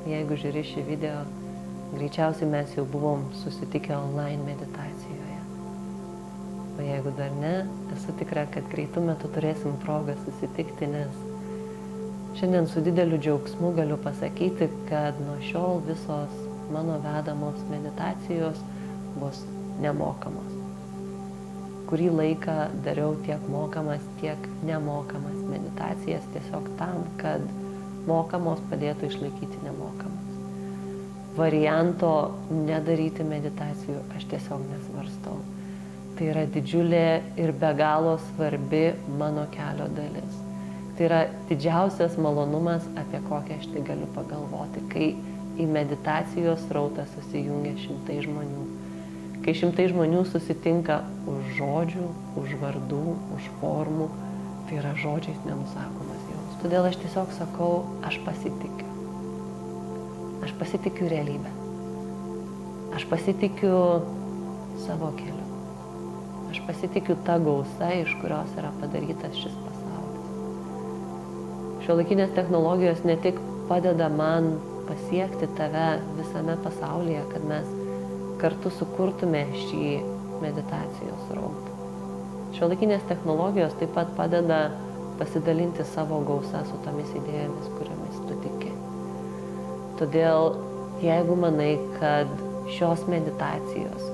jeigu žiūri šį video, greičiausiai mes jau buvom susitikę online meditacijoje. O jeigu dar ne, esu tikra, kad greitų metų turėsim progą susitikti, nes šiandien su dideliu džiaugsmu galiu pasakyti, kad nuo šiol visos mano vedamos meditacijos bus nemokamos. Kurį laiką dariau tiek mokamas, tiek nemokamas meditacijas tiesiog tam, kad mokamos padėtų išlaikyti nemokamas. Varianto nedaryti meditacijų aš tiesiog nesvarstau. Tai yra didžiulė ir be galo svarbi mano kelio dalis. Tai yra didžiausias malonumas, apie kokią aš tai galiu pagalvoti, kai į meditacijos rautą susijungia šimtai žmonių. Kai šimtai žmonių susitinka už žodžių, už vardų, už formų, tai yra žodžiais nenusakomas jausmas. Todėl aš tiesiog sakau, aš pasitikiu. Aš pasitikiu realybę. Aš pasitikiu savo keliu. Aš pasitikiu tą gausą, iš kurios yra padarytas šis pasaulis. Šiuolaikinės technologijos ne tik padeda man pasiekti tave visame pasaulyje, kad mes kartu sukurtume šį meditacijos rautą. Šiuolaikinės technologijos taip pat padeda pasidalinti savo gausą su tomis idėjomis, kuriomis tu tiki. Todėl, jeigu manai, kad šios meditacijos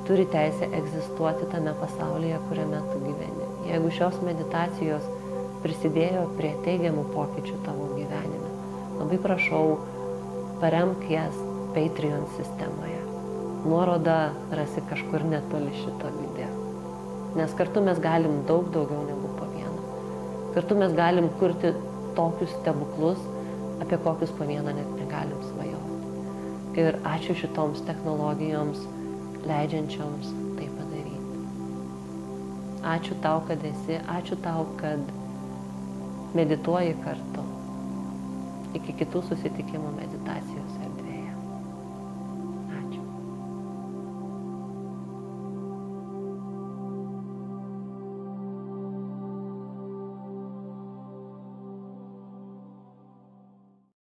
turi teisę egzistuoti tame pasaulyje, kuriame tu gyveni, jeigu šios meditacijos prisidėjo prie teigiamų pokyčių tavo gyvenime, labai prašau, paremk jas Patreon sistemoje. Nuorodą rasi kažkur netoli šito video. Nes kartu mes galim daug daugiau negu po vieną. Kartu mes galim kurti tokius stebuklus, apie kokius po vieną net negalim svajoti. Ir ačiū šitoms technologijoms, leidžiančioms tai padaryti. Ačiū tau, kad esi, ačiū tau, kad medituoji kartu. Iki kitų susitikimų meditacijos.